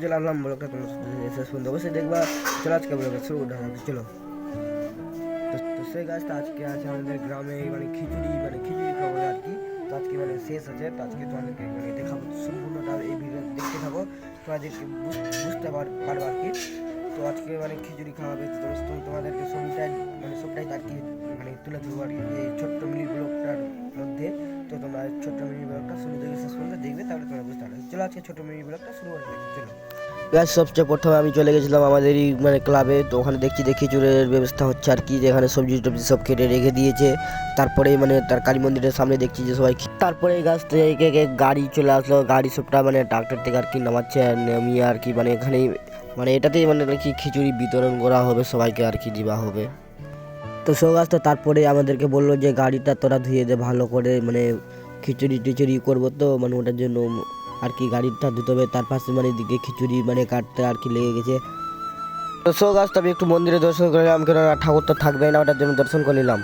চলে আসলাম ব্লগটা তোমার শেষ পর্যন্ত অবশ্যই দেখবা। চলো আজকে ব্লগটা শুরু করতে হবে। চলো তো সেই গাছটা আজকে আছে আমাদের গ্রামে মানে খিচুড়ি খাবো আর কি। তো আজকে মানে শেষ আছে, তো আজকে তোমাদেরকে মানে দেখাবো সম্পূর্ণটা এই ভিডিও দেখতে থাকো, তোমাদেরকে বুঝতে পারবো আর কি। তো আজকে মানে খিচুড়ি খাওয়াবে, তো তোমাদেরকে সবটাই আর কি মানে তুলে ধরবো আর কি এই ছোট্ট মিনি ব্লগটার মধ্যে। তো তোমরা ছোট্ট মিনি ব্লগটা শুরু থেকে শেষ পর্যন্ত দেখবে, তাহলে তোমরা বুঝতে পারবে। চলো আজকে ছোট্ট মিনি ব্লগটা শুরু করে দেখি। চলো সবচেয়ে প্রথমে আমি চলে গেছিলাম আমাদেরই মানে ক্লাবে। তো ওখানে দেখছি যে খিচুড়ির ব্যবস্থা হচ্ছে আর কি, যেখানে সবজি টবজি সব কেটে রেখে দিয়েছে। তারপরে মানে তার কালী মন্দিরের সামনে দেখছি যে সবাই, তারপরে এই গাছ থেকে গাড়ি চলে আসলো, গাড়ি সবটা মানে ট্রাক্টর থেকে আর কি নামাচ্ছে, নামিয়ে আর কি মানে এখানেই মানে এটাতেই মানে কি খিচুড়ি বিতরণ করা হবে, সবাইকে আর কি দেওয়া হবে। তো সৌগাছটা তারপরে আমাদেরকে বললো যে গাড়িটা তোরা ধুয়ে দে ভালো করে, মানে খিচুড়ি টিচুড়ি করবো, তো মানে ওটার জন্য আর কি গাড়িটা ধুতে হবে। তার পাশে মানে দিকে খিচুড়ি মানে কাটতে আর কি লেগে গেছে। তো সৌগাছটা আমি একটু মন্দিরে দর্শন করে নিলাম, কেন ঠাকুর তো থাকবে না, ওটার জন্য দর্শন করে নিলাম।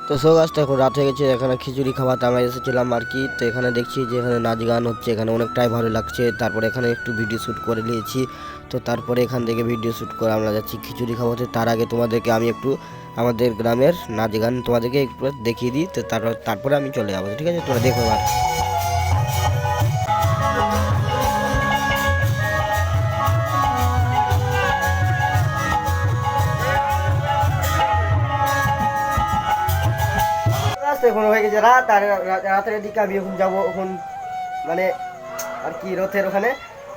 তো সৌগাছটা এখন রাত হয়ে গেছে, এখানে খিচুড়ি খাওয়াতে আমরা এসেছিলাম আর কি। তো এখানে দেখছি যে এখানে নাচ গান হচ্ছে, এখানে অনেকটাই ভালো লাগছে। তারপরে এখানে একটু ভিডিও শ্যুট করে নিয়েছি। তো তারপরে এখান থেকে ভিডিও শ্যুট করে আমরা যাচ্ছি খিচুড়ি খাওয়াতে। তার আগে তোমাদেরকে আমি একটু আমাদের গ্রামের নাচ গান তোমাদেরকে একটু দেখিয়ে দিই। তো তারপরে আমি চলে যাবো, ঠিক আছে? তোমরা দেখো আর এখন হয়ে গেছে রাত, আর রাতের দিকে আমি এখন যাবো এখন মানে আর কি রথের ওখানে।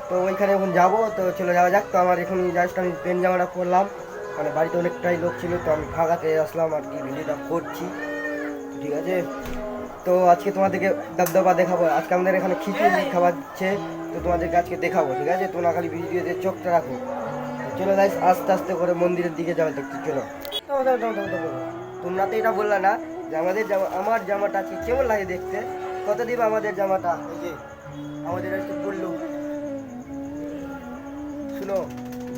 তো ওইখানে এখন যাবো, তো চলে যাওয়া যাক। তো আমার এখন জাস্ট আমি পেন জামাটা পরলাম, মানে বাড়িতে অনেকটাই লোক ছিল, তো আমি ফাঁকাতে আসলাম আর কি ভিডিওটা করছি, ঠিক আছে? তো আজকে তোমাদেরকে দাবদাবা দেখাবো, আজকে আমাদের এখানে খিচুড়ি খাওয়াচ্ছে, তো তোমাদেরকে আজকে দেখাবো, ঠিক আছে? তোমরা খালি ভিডিওতে চোখটা রাখো। চলো গাইস আস্তে আস্তে করে মন্দিরের দিকে যাওয়া দেখতে। চলো তোমরা তো এটা বললা না যে আমার জামাটা আজকে কেমন লাগে দেখতে, কত দিবা আমাদের জামাটা? এই যে আমাদের একটু বললো, শুনো,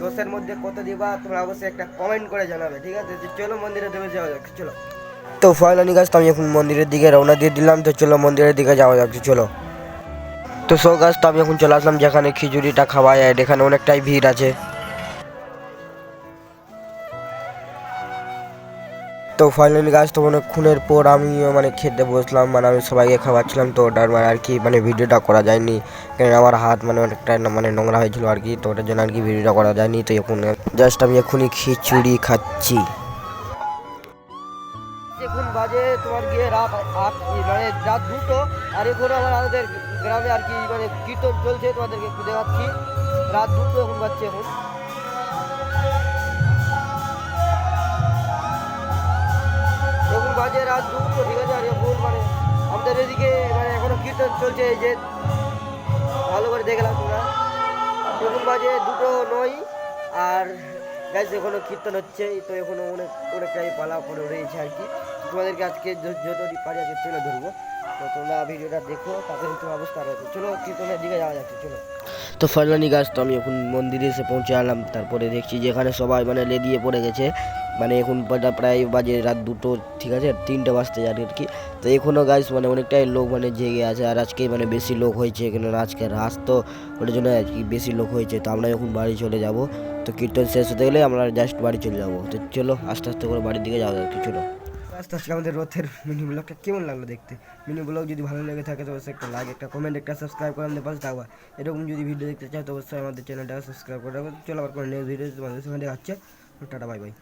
10-এর মধ্যে কত দিবা তোমরা অবশ্যই একটা কমেন্ট করে জানাবে, ঠিক আছে? চলো মন্দিরে দেবে যাওয়া যাক। চলো তো ফাইনালি গাছ তো আমি এখন মন্দিরের দিকে রওনা দিয়ে দিলাম। তো চলো মন্দিরের দিকে যাওয়া যাচ্ছে, চলো। তো সো গাছ তো আমি এখন চলে আসলাম যেখানে খিচুড়িটা খাওয়া যায়, এখানে অনেকটাই ভিড় আছে। তো ফাইনালি গাছ তো অনেকক্ষণের পর আমিও মানে খেতে বসলাম, মানে আমি সবাইকে খাওয়াচ্ছিলাম। তো ওটার মানে আর কি মানে ভিডিওটা করা যায়নি, কারণ আমার হাত মানে অনেকটা মানে নোংরা হয়েছিল আর কি। তো ওটার জন্য আর কি ভিডিওটা করা যায়নি। তো এখন জাস্ট আমি এখনই খিচুড়ি খাচ্ছি। এখন বাজে তোমার গিয়ে রাত 8 মানে রাত 2টো, আর এখন আমাদের গ্রামে আর কি মানে কীর্তন চলছে, তোমাদেরকে একটু দেখাচ্ছি। রাত 2টো এখন বাজছে, এখন বাজে রাত 2টো, ঠিক আছে? আর এখন মানে আমাদের এদিকে মানে এখনো কীর্তন চলছে, এই যে ভালো করে দেখলাম তোমরা। এখন বাজে 2:09, আর গাছ এখনো কীর্তন হচ্ছে। তো এখনো অনেকটাই পালা করে রয়েছে আর কি। তোমাদেরকে আজকে যতটি পারি আজকে তুলে ধরবো, তো তোমরা ভিডিওটা দেখো, তাদের একটু অবস্থা রয়েছে। চলো কীর্তনের দিকে যাওয়া যাচ্ছে, চলো। তো ফাইনালি গাছ তো আমি এখন মন্দিরে এসে পৌঁছে আলাম। তারপরে দেখছি যে এখানে সবাই মানে লেদিয়ে পড়ে গেছে, মানে এখন প্রায় বাজে রাত 2টো, ঠিক আছে? 3টে বাজতে যাবে আর কি। তো এখনও গাছ মানে অনেকটাই লোক মানে জেগে আছে, আর আজকে মানে বেশি লোক হয়েছে এখানে, আজকে রাত তো ওটার জন্য আর কি বেশি লোক হয়েছে। তো আমরা এখন বাড়ি চলে যাব। তো কীর্তন শেষ হতে গেলে আমরা জাস্ট বাড়ি চলে যাব। তো চলো আস্তে আস্তে করে বাড়ির দিকে যাওয়া যাচ্ছে, চলো। আস্তে আস্তে আমাদের রথের মিনি ব্লগটা কেমন লাগলো দেখতে? মিনি ব্লগ যদি ভালো লেগে থাকে তো অবশ্যই একটা লাইক, একটা কমেন্ট, একটা সাবস্ক্রাইব করে আমাদের পাশে থাকবা। এরকম যদি ভিডিও দেখতে চাও তো অবশ্যই আমাদের চ্যানেলটাকে সাবস্ক্রাইব করে রাখো। চলো আবার কোনো নেক্সট ভিডিও তোমাদের সঙ্গে দেখা হচ্ছে। Tata, bye bye.